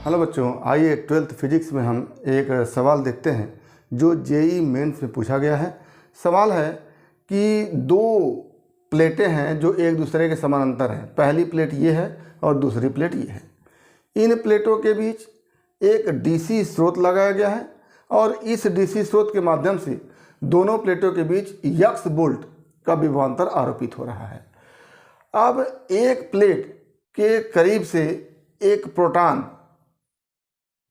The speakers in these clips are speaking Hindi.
हेलो बच्चों, आइए 12th फिजिक्स में हम एक सवाल देखते हैं जो जेईई मेंस में पूछा गया है। सवाल है कि दो प्लेटें हैं जो एक दूसरे के समानांतर हैं। पहली प्लेट ये है और दूसरी प्लेट ये है। इन प्लेटों के बीच एक डीसी स्रोत लगाया गया है और इस डीसी स्रोत के माध्यम से दोनों प्लेटों के बीच यक्स वोल्ट का विभवांतर आरोपित हो रहा है। अब एक प्लेट के करीब से एक प्रोटॉन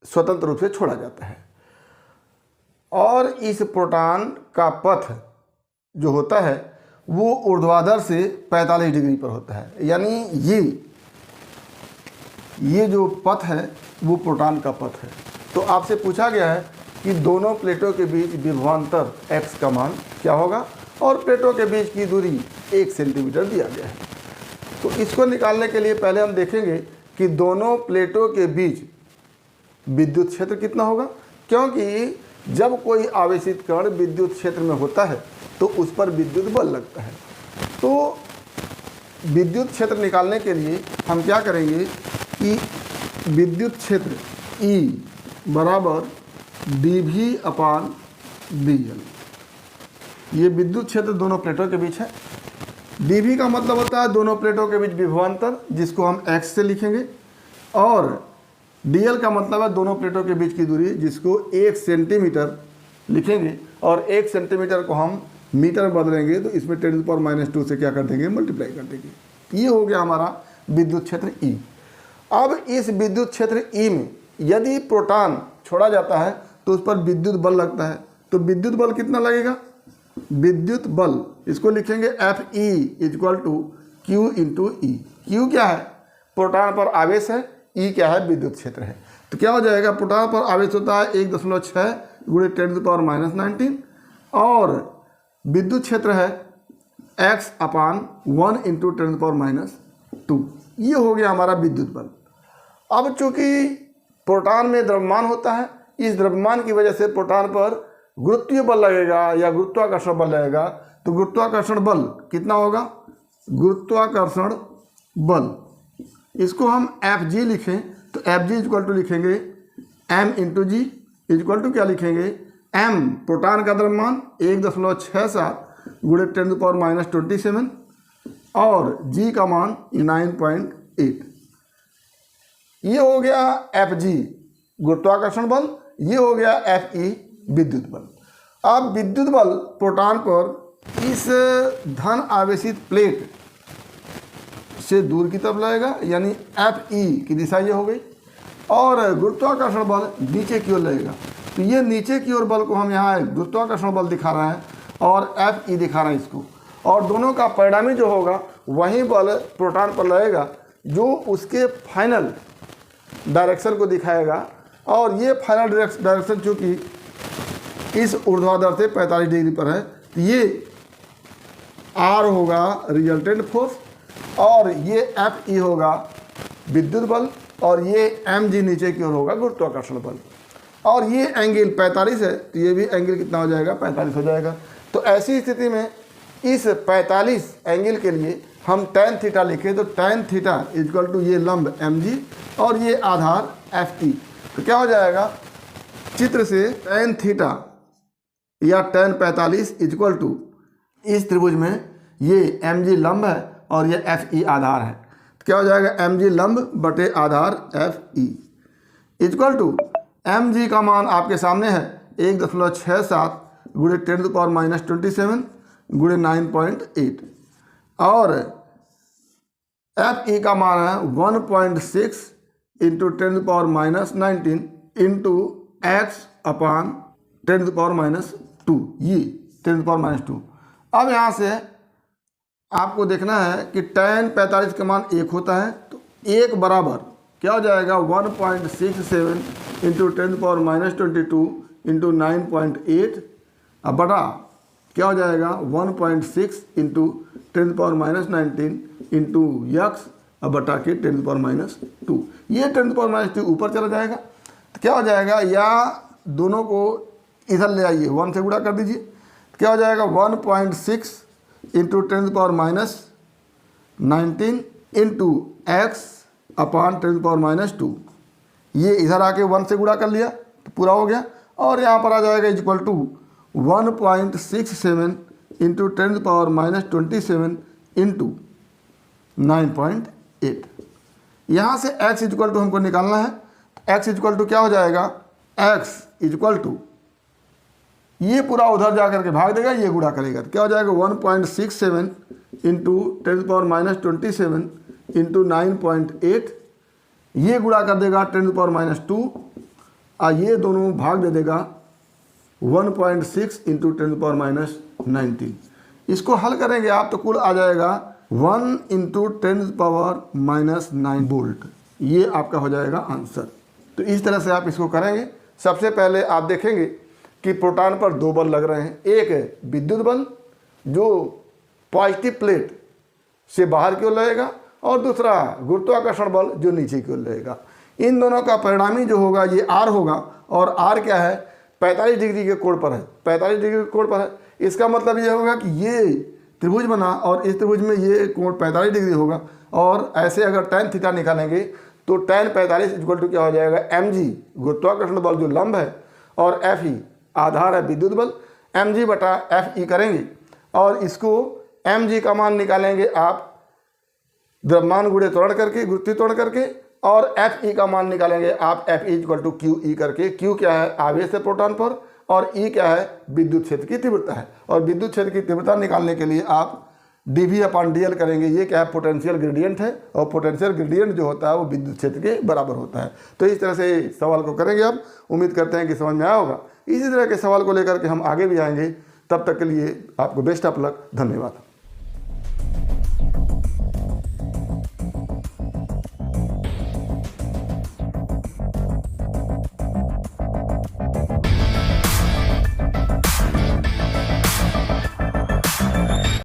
स्वतंत्र रूप से छोड़ा जाता है और इस प्रोटॉन का पथ जो होता है वो ऊर्ध्वाधर से 45 डिग्री पर होता है। यानी ये जो पथ है वो प्रोटॉन का पथ है। तो आपसे पूछा गया है कि दोनों प्लेटों के बीच विभवांतर x का मान क्या होगा और प्लेटों के बीच की दूरी 1 सेंटीमीटर दिया गया है। तो इसको निकालने के लिए पहले हम देखेंगे कि दोनों प्लेटों के बीच विद्युत क्षेत्र कितना होगा, क्योंकि जब कोई आवेशित कण विद्युत क्षेत्र में होता है तो उस पर विद्युत बल लगता है। तो विद्युत क्षेत्र निकालने के लिए हम क्या करेंगे कि विद्युत क्षेत्र E बराबर dV/dl, ये विद्युत क्षेत्र दोनों प्लेटों के बीच है। dV का मतलब होता है दोनों प्लेटों के बीच विभवांतर, जिसको हम x से लिखेंगे, और dl का मतलब है दोनों प्लेटों के बीच की दूरी, जिसको 1 सेंटीमीटर लिखेंगे। और 1 सेंटीमीटर को हम मीटर में बदलेंगे तो इसमें 10⁻² से क्या कर देंगे, मल्टीप्लाई कर देंगे। ये हो गया हमारा विद्युत क्षेत्र E। अब इस विद्युत क्षेत्र E में यदि प्रोटॉन छोड़ा जाता है तो उस पर विद्युत बल लगता है। तो विद्युत बल कितना लगेगा, विद्युत बल इसको लिखेंगे Fe = Q × E। Q क्या है, प्रोटॉन पर आवेश है, E क्या है, विद्युत क्षेत्र है। तो क्या हो जाएगा, प्रोटॉन पर आवेश होता है 1.6 × 10⁻19 और विद्युत क्षेत्र है x/1 × 10⁻²। ये हो गया हमारा विद्युत बल। अब चूंकि प्रोटॉन में द्रव्यमान होता है, इस द्रव्यमान की वजह से प्रोटॉन पर गुरुत्वीय बल लगेगा या गुरुत्वाकर्षण बल लगेगा। तो गुरुत्वाकर्षण बल कितना होगा, गुरुत्वाकर्षण बल इसको हम Fg लिखें तो Fg लिखेंगे m × g = क्या लिखेंगे, m प्रोटॉन का द्रव्यमान 1.67 × 10⁻27 और g का मान 9.8। ये हो गया Fg गुरुत्वाकर्षण बल, ये हो गया Fe विद्युत बल। अब विद्युत बल प्रोटॉन पर इस धन आवेशित प्लेट से दूर की तरफ लगेगा, यानी Fe की दिशा ये हो गई, और गुरुत्वाकर्षण बल नीचे की ओर लगेगा। तो ये नीचे की ओर बल को हम यहाँ गुरुत्वाकर्षण बल दिखा रहे हैं और Fe दिखा रहे हैं इसको, और दोनों का परिणामी जो होगा वही बल प्रोटॉन पर लगेगा जो उसके फाइनल डायरेक्शन को दिखाएगा। और ये फाइनल डायरेक्शन चूँकि इस ऊर्ध्वाधर से 45 डिग्री पर है, तो ये R होगा रिजल्टेंट फोर्स और ये Fe होगा विद्युत बल और ये mg नीचे की ओर होगा गुरुत्वाकर्षण बल। और ये एंगल 45 है तो ये भी एंगल कितना हो जाएगा, 45 हो जाएगा। तो ऐसी स्थिति में इस 45 एंगल के लिए हम tan थीटा लिखें तो tan थीटा = ये लंब mg और ये आधार Fe। तो क्या हो जाएगा, चित्र से tan थीटा या tan 45 = इस त्रिभुज में ये mg लंब है और ये Fe आधार है। तो क्या हो जाएगा, mg लंब बटे आधार Fe = mg का मान आपके सामने है 1.67 × 10⁻27 × 9.8 और Fe का मान है 1.6 × 10⁻19 × x/10⁻², ये 10⁻²। अब यहाँ से आपको देखना है कि tan 45 का मान 1 होता है, तो 1 बराबर क्या हो जाएगा, 1.67 × 10⁻22 × 9.8 बटा क्या हो जाएगा 1.6 × 10⁻19 × x बटा के 10⁻²। ये 10⁻² ऊपर चला जाएगा तो क्या हो जाएगा, या दोनों को इधर ले आइए, 1 से गुणा कर दीजिए। क्या हो जाएगा 1.6 × 10⁻19 × x/10⁻²। ये इधर आके 1 से गुणा कर लिया तो पूरा हो गया, और यहाँ पर आ जाएगा इक्वल टू 1.67 इंटू 10⁻27 इंटू 9.8। यहाँ से x इक्वल टू हमको निकालना है। x इक्वल टू क्या हो जाएगा, x इक्वल टू ये पूरा उधर जा करके भाग देगा, ये गुणा करेगा तो क्या हो जाएगा 1.67 इंटू 10⁻27 इंटू 9.8, ये गुणा कर देगा 10⁻2 और ये दोनों भाग दे देगा 1.6 इंटू 10⁻19। इसको हल करेंगे आप तो कुल आ जाएगा 1 इंटू 10⁻9 वोल्ट। ये आपका हो जाएगा आंसर। तो इस तरह से आप इसको करेंगे। सबसे पहले आप देखेंगे कि प्रोटॉन पर 2 बल लग रहे हैं, एक है विद्युत बल जो पॉजिटिव प्लेट से बाहर की ओर लगेगा, और दूसरा गुरुत्वाकर्षण बल जो नीचे की ओर लगेगा। इन दोनों का परिणामी जो होगा ये R होगा, और R क्या है 45 डिग्री के कोण पर है, 45 डिग्री के कोण पर है। इसका मतलब ये होगा कि ये त्रिभुज बना और इस त्रिभुज में ये कोण 45 डिग्री होगा, और ऐसे अगर tan थीटा निकालेंगे तो tan 45 इक्वल टू क्या हो जाएगा mg गुरुत्वाकर्षण बल जो लंब है, और Fe आधार है विद्युत बल, mg बटा Fe करेंगे, और इसको mg का मान निकालेंगे आप द्रव्यमान गुणे त्वरण करके, गुरुत्वीय त्वरण करके, और Fe का मान निकालेंगे आप Fe इक्वल टू QE करके। Q क्या है आवेश है प्रोटॉन पर, और E क्या है विद्युत क्षेत्र की तीव्रता है, और विद्युत क्षेत्र की तीव्रता निकालने के लिए आप dV/dl करेंगे। ये क्या है पोटेंशियल ग्रेडियंट है, और पोटेंशियल ग्रेडियंट जो होता है वो विद्युत क्षेत्र के बराबर होता है। तो इस तरह से सवाल को करेंगे आप। उम्मीद करते हैं कि समझ में आया होगा। इसी तरह के सवाल को लेकर के हम आगे भी आएंगे। तब तक के लिए आपको बेस्ट ऑफ लक। धन्यवाद।